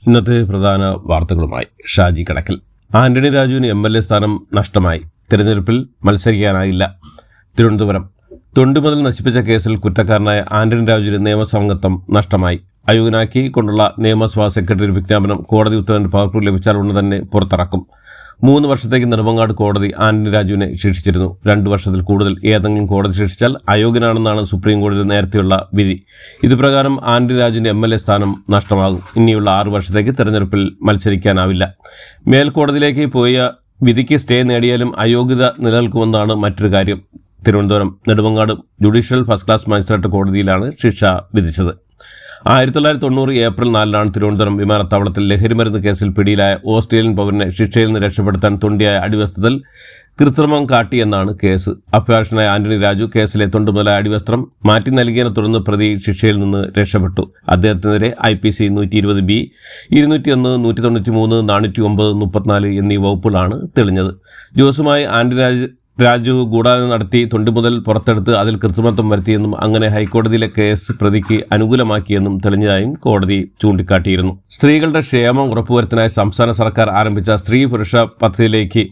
ഇന്നത്തെ പ്രധാന വാർത്തകളുമായി ഷാജി കടക്കൽ. ആന്റണി രാജുവിന് MLA സ്ഥാനം നഷ്ടമായി. തിരഞ്ഞെടുപ്പിൽ മത്സരിക്കാനായില്ല. തിരുവനന്തപുരം. തൊണ്ടിമുതൽ നശിപ്പിച്ച കേസിൽ കുറ്റക്കാരനായ ആന്റണി രാജുവിന് നിയമസഭാംഗത്വം നഷ്ടമായി. അയോഗ്യനാക്കി കൊണ്ടുള്ള നിയമസഭാ സെക്രട്ടറി വിജ്ഞാപനം കോടതി ഉത്തരവിന്റെ പകർപ്പ് ലഭിച്ചാൽ ഉടൻ തന്നെ പുറത്തിറക്കും. 3 വർഷത്തേക്ക് നെടുമങ്ങാട് കോടതി ആന്റണി രാജുവിനെ ശിക്ഷിച്ചിരുന്നു. 2 വർഷത്തിൽ കൂടുതൽ ഏതെങ്കിലും കോടതി ശിക്ഷിച്ചാൽ അയോഗ്യനാണെന്നാണ് സുപ്രീം കോടതി നേരത്തെയുള്ള വിധി. ഇതുപ്രകാരം ആന്റണി രാജുവിന്റെ MLA സ്ഥാനം നഷ്ടമാകും. ഇനിയുള്ള 6 വർഷത്തേക്ക് തെരഞ്ഞെടുപ്പിൽ മത്സരിക്കാനാവില്ല. മേൽക്കോടതിയിലേക്ക് പോയ വിധിക്ക് സ്റ്റേ നേടിയാലും അയോഗ്യത നിലനിൽക്കുമെന്നാണ് മറ്റൊരു കാര്യം. Thiruvananthapuram Nedumangad judicial first class magistrate കോടതിയിലാണ് ശിക്ഷ വിധിച്ചത്. 1990 ഏപ്രിൽ 4 തിരുവനന്തപുരം വിമാനത്താവളത്തിൽ ലഹരിമരുന്ന് കേസിൽ പിടിയിലായ ഓസ്ട്രേലിയൻ പൗരനെ ശിക്ഷയിൽ നിന്ന് രക്ഷപ്പെടുത്താൻ തൊണ്ടിയായ അടിവസ്ത്രത്തിൽ കൃത്രിമം കാട്ടിയെന്നാണ് കേസ്. അഭിഭാഷകനായ ആന്റണി രാജു കേസിലെ തൊണ്ടുമുതലായ അടിവസ്ത്രം മാറ്റി നൽകിയതിനെ തുടർന്ന് പ്രതി ശിക്ഷയിൽ നിന്ന് രക്ഷപ്പെട്ടു. അദ്ദേഹത്തിനെതിരെ IPC 120B, 201, 193, 409, 34 എന്നീ വകുപ്പുകളാണ് തെളിഞ്ഞത്. ജോസുമായി ആന്റണി രാജു ഗൂഢാലോചന നടത്തി തൊണ്ടിമുതൽ പുറത്തെടുത്ത് അതിൽ കൃത്രിമത്വം വരുത്തിയെന്നും അങ്ങനെ ഹൈക്കോടതിയിലെ കേസ് പ്രതിക്ക് അനുകൂലമാക്കിയെന്നും തെളിഞ്ഞതായും കോടതി ചൂണ്ടിക്കാട്ടിയിരുന്നു. സ്ത്രീകളുടെ ക്ഷേമം ഉറപ്പുവരുത്താനായി സംസ്ഥാന സർക്കാർ ആരംഭിച്ച സ്ത്രീ പുരുഷ പദ്ധതിയിലേക്ക്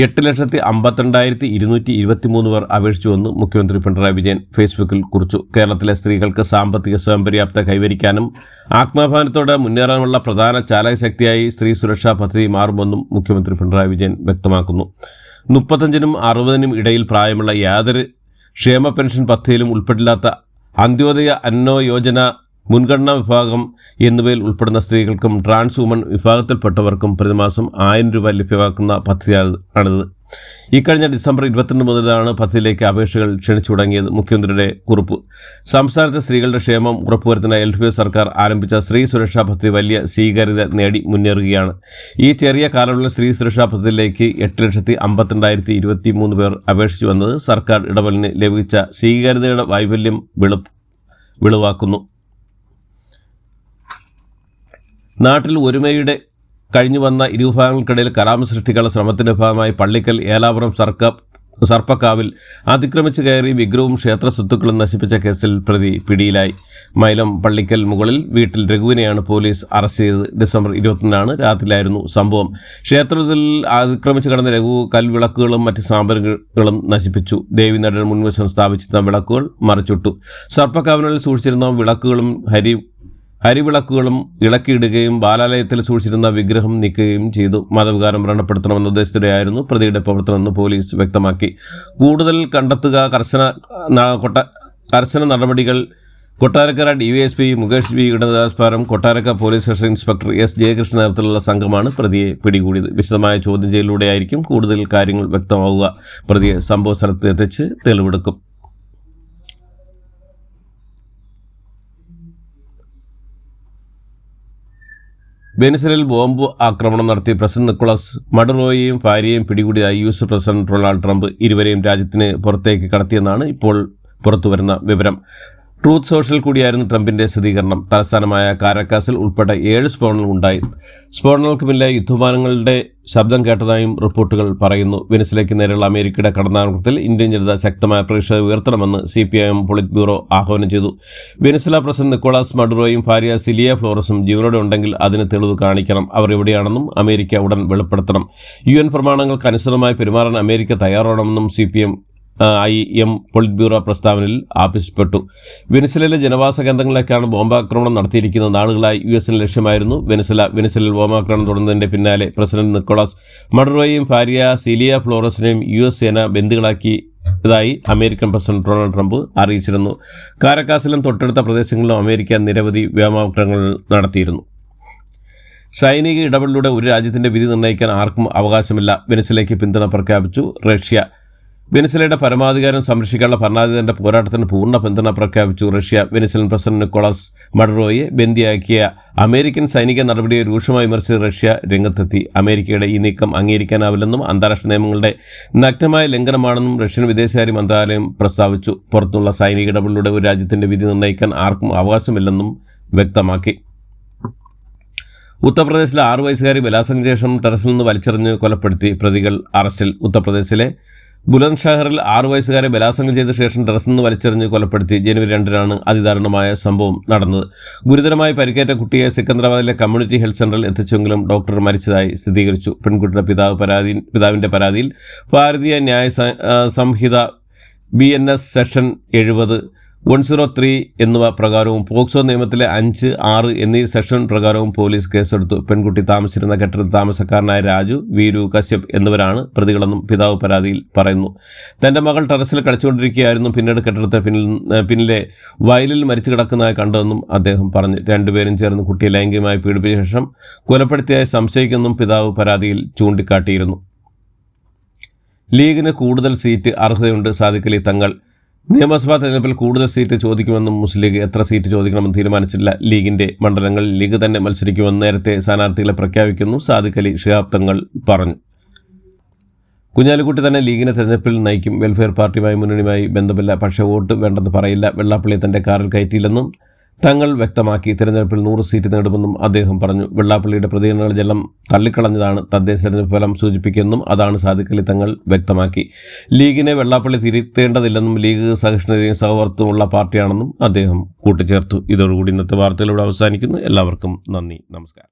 8,52,223 പേർ അപേക്ഷിച്ചുവെന്ന് മുഖ്യമന്ത്രി പിണറായി വിജയൻ ഫേസ്ബുക്കിൽ കുറിച്ചു. കേരളത്തിലെ സ്ത്രീകൾക്ക് സാമ്പത്തിക സ്വയംപര്യാപ്തത കൈവരിക്കാനും ആത്മാഭിമാനത്തോടെ മുന്നേറാനുമുള്ള പ്രധാന ചാലകശക്തിയായി സ്ത്രീ സുരക്ഷാ പദ്ധതി മാറുമെന്നും മുഖ്യമന്ത്രി പിണറായി വിജയൻ വ്യക്തമാക്കുന്നു. 35-നും 60-നും ഇടയിൽ പ്രായമുള്ള യാതൊരു ക്ഷേമ പെൻഷൻ പദ്ധതിയിലും ഉൾപ്പെടില്ലാത്ത അന്ത്യോദയ അന്ന യോജന മുൻഗണനാ വിഭാഗം എന്നിവയിൽ ഉൾപ്പെടുന്ന സ്ത്രീകൾക്കും ട്രാൻസ് വുമൺ വിഭാഗത്തിൽപ്പെട്ടവർക്കും പ്രതിമാസം 1000 രൂപ ലഭ്യമാക്കുന്ന പദ്ധതിയാണിത്. ഇക്കഴിഞ്ഞ ഡിസംബർ 22 മുതലാണ് പദ്ധതിയിലേക്ക് അപേക്ഷകൾ ക്ഷണിച്ചു തുടങ്ങിയത്. മുഖ്യമന്ത്രിയുടെ കുറിപ്പ്. സംസ്ഥാനത്തെ സ്ത്രീകളുടെ ക്ഷേമം ഉറപ്പുവരുത്തുന്ന LDF സർക്കാർ ആരംഭിച്ച സ്ത്രീ സുരക്ഷാ പദ്ധതി വലിയ സ്വീകാര്യത നേടി മുന്നേറുകയാണ്. ഈ ചെറിയ കാലയളവിൽ സ്ത്രീ സുരക്ഷാ പദ്ധതിയിലേക്ക് 8,52,223 പേർ അപേക്ഷിച്ചു വന്നത് സർക്കാർ ഇടപെടലിന് ലഭിച്ച സ്വീകാര്യതയുടെ വൈഫല്യം വെളിവാക്കുന്നു. നാട്ടിൽ ഒരുമയുടെ കഴിഞ്ഞു വന്ന ഇരുവിഭാഗങ്ങൾക്കിടയിൽ കലാപം സൃഷ്ടിക്കാനുള്ള ശ്രമത്തിന്റെ ഭാഗമായി പള്ളിക്കൽ ഏലാപുരം സർപ്പക്കാവിൽ അതിക്രമിച്ചു കയറി വിഗ്രഹവും ക്ഷേത്ര സ്വത്തുക്കളും നശിപ്പിച്ച കേസിൽ പ്രതി പിടിയിലായി. മൈലം പള്ളിക്കൽ മുകളിൽ വീട്ടിൽ രഘുവിനെയാണ് പോലീസ് അറസ്റ്റ് ചെയ്തത്. ഡിസംബർ 21 രാത്രിയിലായിരുന്നു സംഭവം. ക്ഷേത്രത്തിൽ അതിക്രമിച്ചു കടന്ന രഘു കൽവിളക്കുകളും മറ്റ് സാമഗ്രികളും നശിപ്പിച്ചു. ദേവീനടൻ മുൻവശം സ്ഥാപിച്ചിരുന്ന വിളക്കുകൾ മറിച്ചിട്ടു. സർപ്പക്കാവിനുള്ളിൽ സൂക്ഷിച്ചിരുന്ന വിളക്കുകളും ഹരിവിളക്കുകളും ഇളക്കിയിടുകയും ബാലാലയത്തിൽ സൂക്ഷിച്ചിരുന്ന വിഗ്രഹം നീക്കുകയും ചെയ്തു. മതവികാരം വ്രണപ്പെടുത്തണമെന്ന ഉദ്ദേശത്തോടെയായിരുന്നു പ്രതിയുടെ പ്രവർത്തനമെന്ന് പോലീസ് വ്യക്തമാക്കി. കൂടുതൽ കണ്ടെത്തുക, കർശന നടപടികൾ. കൊട്ടാരക്കര DYSP മുകേഷ് V.യുടെ നേതൃത്വം Kottarakkara police station inspector S. Jayakrishnan നേതൃത്വത്തിലുള്ള സംഘമാണ് പ്രതിയെ പിടികൂടിയത്. വിശദമായ ചോദ്യം ചെയ്യലിലൂടെയായിരിക്കും കൂടുതൽ കാര്യങ്ങൾ വ്യക്തമാവുക. പ്രതിയെ സംഭവ സ്ഥലത്ത് എത്തിച്ച് തെളിവെടുക്കും. വെനിസ്വേലയിൽ ബോംബ് ആക്രമണം നടത്തി പ്രസിഡന്റ് നിക്കോളാസ് മഡുറോയെയും ഭാര്യയെയും പിടികൂടിയതായി US പ്രസിഡന്റ് ഡൊണാൾഡ് ട്രംപ്. ഇരുവരെയും രാജ്യത്തിന് പുറത്തേക്ക് കടത്തിയെന്നാണ് ഇപ്പോൾ പുറത്തുവരുന്ന വിവരം. ട്രൂത്ത് സോഷ്യൽ കൂടിയായിരുന്നു ട്രംപിന്റെ സ്ഥിരീകരണം. തലസ്ഥാനമായ കാരക്കാസിൽ ഉൾപ്പെട്ട 7 സ്ഫോടനങ്ങൾ ഉണ്ടായി. സ്ഫോടനങ്ങൾക്ക് പിന്നിലെ യുദ്ധവിമാനങ്ങളുടെ ശബ്ദം കേട്ടതായും റിപ്പോർട്ടുകൾ പറയുന്നു. വെനിസ്വേലയ്ക്ക് നേരെയുള്ള അമേരിക്കയുടെ കടന്നാക്രമണത്തിൽ ഇന്ത്യൻ ജനത ശക്തമായ പ്രതിഷേധം ഉയർത്തണമെന്ന് CPIM പോളിറ്റ് ബ്യൂറോ ആഹ്വാനം ചെയ്തു. വെനിസ്വേല പ്രസിഡന്റ് നിക്കോളാസ് മഡുറോയും ഭാര്യ സിലിയ ഫ്ലോറസും ജീവനോടെ ഉണ്ടെങ്കിൽ അതിന് തെളിവ് കാണിക്കണം. അവർ എവിടെയാണെന്നും അമേരിക്ക ഉടൻ വെളിപ്പെടുത്തണം. UN പ്രമാണങ്ങൾക്ക് അനുസൃതമായി പെരുമാറാൻ അമേരിക്ക തയ്യാറാണെന്നും CPIM പോളിറ്റ് ബ്യൂറോ പ്രസ്താവനയിൽ ആവശ്യപ്പെട്ടു. വെനിസ്വേലയിലെ ജനവാസ കേന്ദ്രങ്ങളിലേക്കാണ് ബോംബാക്രമണം നടത്തിയിരിക്കുന്നത്. നാളുകളായി US ലക്ഷ്യമായിരുന്നു വെനിസ്വേലയിൽ ബോംബാക്രമണം തുടർന്നതിന്റെ പിന്നാലെ പ്രസിഡന്റ് നിക്കോളാസ് മഡുറോയെയും ഭാര്യ സിലിയ ഫ്ലോറസിനെയും US സേന ബന്ദികളാക്കിയതായി അമേരിക്കൻ പ്രസിഡന്റ് ഡൊണാൾഡ് ട്രംപ് അറിയിച്ചിരുന്നു. കാരക്കാസിലും തൊട്ടടുത്ത പ്രദേശങ്ങളിലും അമേരിക്ക നിരവധി വ്യോമാക്രമണങ്ങൾ നടത്തിയിരുന്നു. സൈനിക ഇടപെടലിലൂടെ ഒരു രാജ്യത്തിന്റെ വിധി നിർണ്ണയിക്കാൻ ആർക്കും അവകാശമില്ല. വെനിസ്വേലയ്ക്ക് പിന്തുണ പ്രഖ്യാപിച്ചു റഷ്യ. വെനിസ്വേലയുടെ പരമാധികാരം സംരക്ഷിക്കാനുള്ള ഭരണാധികാരിയുടെ പോരാട്ടത്തിന് പൂർണ്ണ പിന്തുണ പ്രഖ്യാപിച്ചു റഷ്യ. വെനിസ്വേലൻ പ്രസിഡന്റ് നിക്കോളാസ് മഡുറോയെ ബന്ദിയാക്കിയ അമേരിക്കൻ സൈനിക നടപടിയെ രൂക്ഷമായി വിമർശിച്ച് റഷ്യ രംഗത്തെത്തി. അമേരിക്കയുടെ ഈ നീക്കം അംഗീകരിക്കാനാവില്ലെന്നും അന്താരാഷ്ട്ര നിയമങ്ങളുടെ നഗ്നമായ ലംഘനമാണെന്നും റഷ്യൻ വിദേശകാര്യ മന്ത്രാലയം പ്രസ്താവിച്ചു. പുറത്തുനിന്നുള്ള സൈനിക ഇടപെടലിലൂടെ ഒരു രാജ്യത്തിന്റെ വിധി നിർണ്ണയിക്കാൻ ആർക്കും അവകാശമില്ലെന്നും വ്യക്തമാക്കി. ഉത്തർപ്രദേശിലെ 6 വയസ്സുകാരി ബലാത്സംഗത്തിന് ശേഷം ടെറസിൽ നിന്ന് വലിച്ചെറിഞ്ഞ് കൊലപ്പെടുത്തി. പ്രതികൾ അറസ്റ്റിൽ. ഉത്തർപ്രദേശിലെ ബുലന്ദ്ഷഹറിൽ 6 വയസ്സുകാരെ ബലാത്സംഗം ചെയ്ത ശേഷം ഡ്രസ്സിൽ നിന്ന് വലിച്ചെറിഞ്ഞ് കൊലപ്പെടുത്തി. ജനുവരി 2-നാണ് അതിദാരുണമായ സംഭവം നടന്നത്. ഗുരുതരമായി പരിക്കേറ്റ കുട്ടിയെ സിക്കന്ദരാബാദിലെ കമ്മ്യൂണിറ്റി ഹെൽത്ത് സെന്ററിൽ എത്തിച്ചെങ്കിലും ഡോക്ടർ മരിച്ചതായി സ്ഥിരീകരിച്ചു. പെൺകുട്ടിയുടെ പിതാവിൻ്റെ പരാതിയിൽ ഭാരതീയ ന്യായ സംഹിത BNS സെക്ഷൻ 70, 103 എന്നിവ പ്രകാരവും പോക്സോ നിയമത്തിലെ 5, 6 എന്നീ സെക്ഷൻ പ്രകാരവും പോലീസ് കേസെടുത്തു. പെൺകുട്ടി താമസിച്ചിരുന്ന കെട്ടിടത്തിൽ താമസക്കാരനായ രാജു, വീരു, കശ്യപ് എന്നിവരാണ് പ്രതികളെന്നും പിതാവ് പരാതിയിൽ പറയുന്നു. തൻ്റെ മകൾ ടെറസിൽ കളിച്ചുകൊണ്ടിരിക്കുകയായിരുന്നു. പിന്നീട് കെട്ടിടത്തിന് പിന്നിലെ വയലിൽ മരിച്ചു കിടക്കുന്നതായി കണ്ടതെന്നും അദ്ദേഹം പറഞ്ഞു. രണ്ടുപേരും ചേർന്ന് കുട്ടിയെ ലൈംഗികമായി പീഡിപ്പിച്ച ശേഷം കൊലപ്പെടുത്തിയായി സംശയിക്കുമെന്നും പിതാവ് പരാതിയിൽ ചൂണ്ടിക്കാട്ടിയിരുന്നു. ലീഗിന് കൂടുതൽ സീറ്റ് അർഹതയുണ്ട്. സാദിഖ് അലി തങ്ങൾ നിയമസഭാ തെരഞ്ഞെടുപ്പിൽ കൂടുതൽ സീറ്റ് ചോദിക്കുമെന്നും മുസ്ലിം ലീഗ് എത്ര സീറ്റ് ചോദിക്കണമെന്ന് തീരുമാനിച്ചില്ല. ലീഗിൻ്റെ മണ്ഡലങ്ങളിൽ ലീഗ് തന്നെ മത്സരിക്കുമെന്ന് നേരത്തെ സ്ഥാനാർത്ഥികളെ പ്രഖ്യാപിക്കുന്നു. സാദിഖ് അലി ശിഹാബ് തങ്ങൾ പറഞ്ഞു. കുഞ്ഞാലിക്കുട്ടി തന്നെ ലീഗിനെ തെരഞ്ഞെടുപ്പിൽ നയിക്കും. വെൽഫെയർ പാർട്ടിയുമായി മുന്നണിയുമായി ബന്ധമില്ല, പക്ഷേ വോട്ട് വേണ്ടെന്ന് പറയില്ല. വെള്ളാപ്പള്ളിയെ തൻ്റെ കാറിൽ കയറ്റിയില്ലെന്നും തങ്ങൾ വ്യക്തമാക്കി. തിരഞ്ഞെടുപ്പിൽ 100 സീറ്റ് നേടുമെന്നും അദ്ദേഹം പറഞ്ഞു. വെള്ളാപ്പള്ളിയുടെ പ്രതികരണങ്ങളെല്ലാം തള്ളിക്കളഞ്ഞതാണ് തദ്ദേശ തെരഞ്ഞെടുപ്പ് ഫലം സൂചിപ്പിക്കുമെന്നും അതാണ് സാദിഖ് അലി തങ്ങൾ വ്യക്തമാക്കി. ലീഗിനെ വെള്ളാപ്പള്ളി തിരുത്തേണ്ടതില്ലെന്നും ലീഗ് സഹിഷ്ണുതയും സഹവർത്തിത്വമുള്ള പാർട്ടിയാണെന്നും അദ്ദേഹം കൂട്ടിച്ചേർത്തു. ഇതോടുകൂടി ഇന്നത്തെ വാർത്തകളിലൂടെ അവസാനിക്കുന്നു. എല്ലാവർക്കും നന്ദി, നമസ്കാരം.